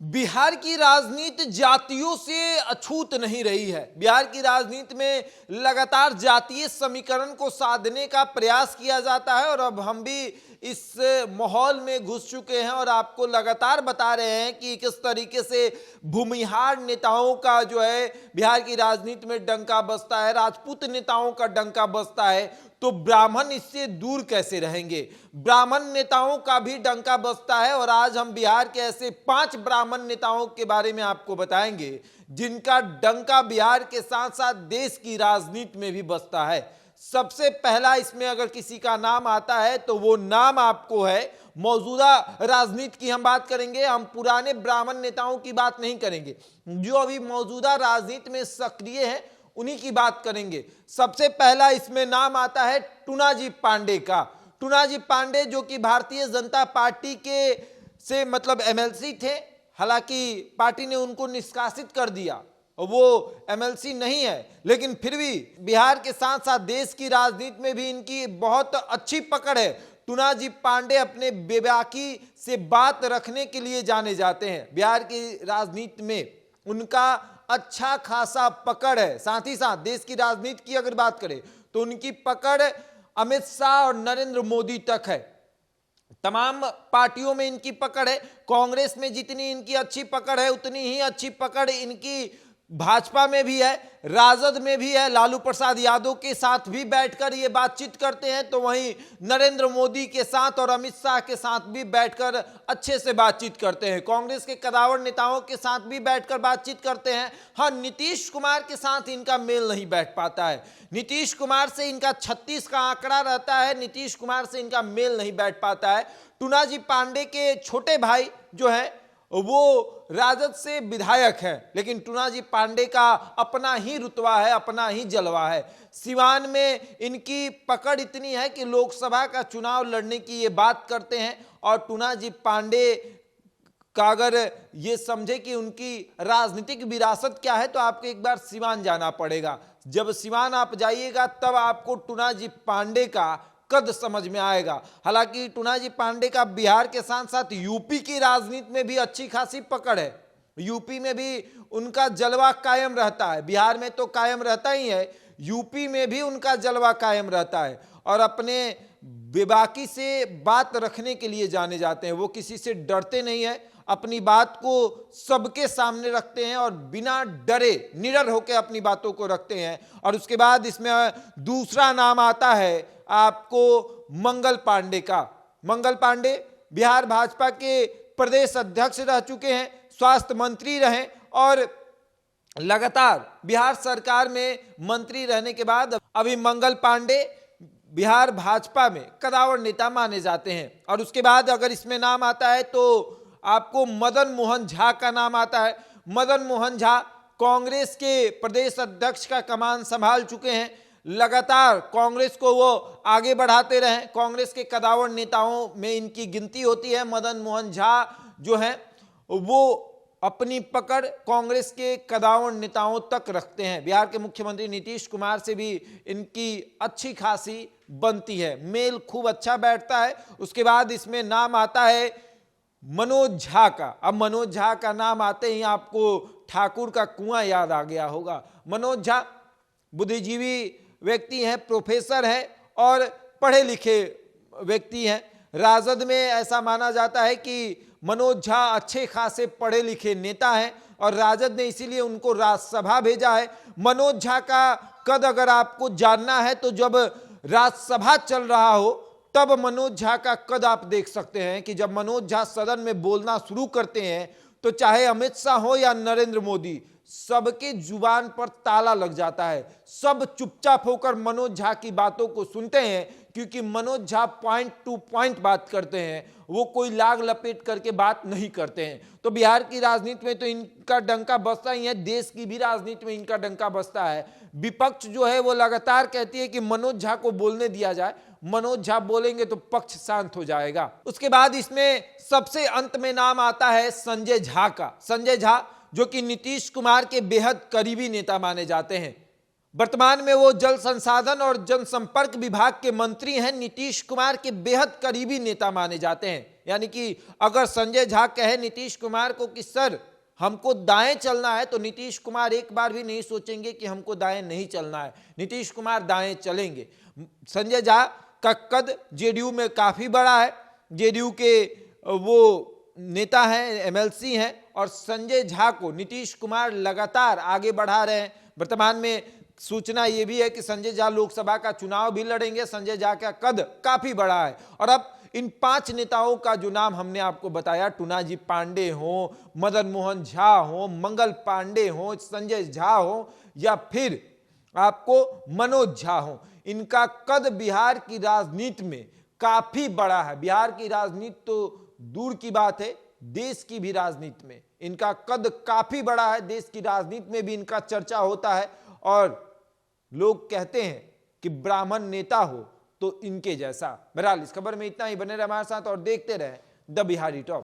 बिहार की राजनीति जातियों से अछूत नहीं रही है। बिहार की राजनीति में लगातार जातीय समीकरण को साधने का प्रयास किया जाता है और अब हम भी इस माहौल में घुस चुके हैं और आपको लगातार बता रहे हैं कि किस तरीके से भूमिहार नेताओं का जो है बिहार की राजनीति में डंका बजता है, राजपूत नेताओं का डंका बजता है, तो ब्राह्मण इससे दूर कैसे रहेंगे। ब्राह्मण नेताओं का भी डंका बजता है और आज हम बिहार के ऐसे 5 ब्राह्मण नेताओं के बारे में आपको बताएंगे जिनका डंका बिहार के साथ साथ देश की राजनीति में भी बजता है। सबसे पहला इसमें अगर किसी का नाम आता है तो वो नाम आपको है, मौजूदा राजनीति की हम बात करेंगे, हम पुराने ब्राह्मण नेताओं की बात नहीं करेंगे, जो अभी मौजूदा राजनीति में सक्रिय हैं उन्हीं की बात करेंगे। सबसे पहला इसमें नाम आता है टूनाजी पांडे का। टूनाजी पांडे जो कि भारतीय जनता पार्टी के से मतलब एमएलसी थे, हालांकि पार्टी ने उनको निष्कासित कर दिया, वो एमएलसी नहीं है, लेकिन फिर भी बिहार के साथ साथ देश की राजनीति में भी इनकी बहुत अच्छी पकड़ है। टूनाजी पांडे अपने बेबाकी से बात रखने के लिए जाने जाते हैं। बिहार की राजनीति में उनका अच्छा खासा पकड़ है। साथ ही साथ देश की राजनीति की अगर बात करें तो उनकी पकड़ अमित शाह और नरेंद्र मोदी तक है। तमाम पार्टियों में इनकी पकड़ है। कांग्रेस में जितनी इनकी अच्छी पकड़ है उतनी ही अच्छी पकड़ इनकी भाजपा में भी है, राजद में भी है। लालू प्रसाद यादव के साथ भी बैठकर ये बातचीत करते हैं, तो वहीं नरेंद्र मोदी के साथ और अमित शाह के साथ भी बैठकर अच्छे से बातचीत करते हैं। कांग्रेस के कदावर नेताओं के साथ भी बैठकर बातचीत करते हैं। हाँ, नीतीश कुमार के साथ इनका मेल नहीं बैठ पाता है। नीतीश कुमार से इनका 36 का आंकड़ा रहता है, नीतीश कुमार से इनका मेल नहीं बैठ पाता है। टूनाजी पांडे के छोटे भाई जो है वो राजद से विधायक है, लेकिन टूनाजी पांडे का अपना ही रुतबा है, अपना ही जलवा है। सिवान में इनकी पकड़ इतनी है कि लोकसभा का चुनाव लड़ने की ये बात करते हैं और टूनाजी पांडे का अगर ये समझे कि उनकी राजनीतिक विरासत क्या है तो आपको एक बार सिवान जाना पड़ेगा। जब सिवान आप जाइएगा तब आपको टूनाजी पांडे का कद समझ में आएगा। हालांकि टूनाजी पांडे का बिहार के साथ साथ यूपी की राजनीति में भी अच्छी खासी पकड़ है। यूपी में भी उनका जलवा कायम रहता है। बिहार में तो कायम रहता ही है, यूपी में भी उनका जलवा कायम रहता है और अपने बेबाकी से बात रखने के लिए जाने जाते हैं। वो किसी से डरते नहीं है, अपनी बात को सबके सामने रखते हैं और बिना डरे निडर होकर अपनी बातों को रखते हैं। और उसके बाद इसमें दूसरा नाम आता है आपको मंगल पांडे का। मंगल पांडे बिहार भाजपा के प्रदेश अध्यक्ष रह चुके हैं, स्वास्थ्य मंत्री रहे और लगातार बिहार सरकार में मंत्री रहने के बाद अभी मंगल पांडे बिहार भाजपा में कदावर नेता माने जाते हैं। और उसके बाद अगर इसमें नाम आता है तो आपको मदन मोहन झा का नाम आता है। मदन मोहन झा कांग्रेस के प्रदेश अध्यक्ष का कमान संभाल चुके हैं। लगातार कांग्रेस को वो आगे बढ़ाते रहे, कांग्रेस के कदावर नेताओं में इनकी गिनती होती है। मदन मोहन झा जो है वो अपनी पकड़ कांग्रेस के कदावर नेताओं तक रखते हैं। बिहार के मुख्यमंत्री नीतीश कुमार से भी इनकी अच्छी खासी बनती है, मेल खूब अच्छा बैठता है। उसके बाद इसमें नाम आता है मनोज झा का। अब मनोज झा का नाम आते ही आपको ठाकुर का कुआं याद आ गया होगा। मनोज झा बुद्धिजीवी व्यक्ति हैं, प्रोफेसर हैं और पढ़े लिखे व्यक्ति हैं। राजद में ऐसा माना जाता है कि मनोज झा अच्छे खासे पढ़े लिखे नेता हैं और राजद ने इसीलिए उनको राज्यसभा भेजा है। मनोज झा का कद अगर आपको जानना है तो जब राज्यसभा चल रहा हो तब मनोज झा का कद आप देख सकते हैं कि जब मनोज झा सदन में बोलना शुरू करते हैं तो चाहे अमित शाह हो या नरेंद्र मोदी, सबके जुबान पर ताला लग जाता है। सब चुपचाप होकर मनोज झा की बातों को सुनते हैं, क्योंकि Manoj Jha point two point बात करते हैं, वो कोई लाग लपेट करके बात नहीं करते हैं। तो बिहार की राजनीति में तो इनका डंका बजता ही है, देश की भी राजनीति में इनका डंका बजता है। विपक्ष जो है वो लगातार कहती है कि मनोज झा को बोलने दिया जाए, मनोज झा बोलेंगे तो पक्ष शांत हो जाएगा। उसके बाद इसमें सबसे अंत में नाम आता है संजय झा का। संजय झा जो कि नीतीश कुमार के बेहद करीबी नेता माने जाते हैं। वर्तमान में वो जल संसाधन और जनसंपर्क विभाग के मंत्री हैं, नीतीश कुमार के बेहद करीबी नेता माने जाते हैं। यानी कि अगर संजय झा कहे नीतीश कुमार को कि सर हमको दाएं चलना है, तो नीतीश कुमार एक बार भी नहीं सोचेंगे कि हमको दाएं नहीं चलना है, नीतीश कुमार दाएं चलेंगे। संजय झा का कद जेडीयू में काफी बड़ा है, जेडीयू के वो नेता हैं, एमएलसी हैं, और संजय झा को नीतीश कुमार लगातार आगे बढ़ा रहे हैं। वर्तमान में सूचना यह भी है कि संजय झा लोकसभा का चुनाव भी लड़ेंगे। संजय झा का कद काफी बड़ा है। और अब इन 5 नेताओं का जो नाम हमने आपको बताया, टूनाजी पांडे हो, मदन मोहन झा हो, मंगल पांडे हो, संजय झा हो, या फिर आपको मनोज झा हो, इनका कद बिहार की राजनीति में काफी बड़ा है। बिहार की राजनीति तो दूर की बात है, देश की भी राजनीति में इनका कद काफी बड़ा है। देश की राजनीति में भी इनका चर्चा होता है और लोग कहते हैं कि ब्राह्मण नेता हो तो इनके जैसा। बहरहाल इस खबर में इतना ही। बने रहे हमारे साथ और देखते रहे द बिहारी टॉक।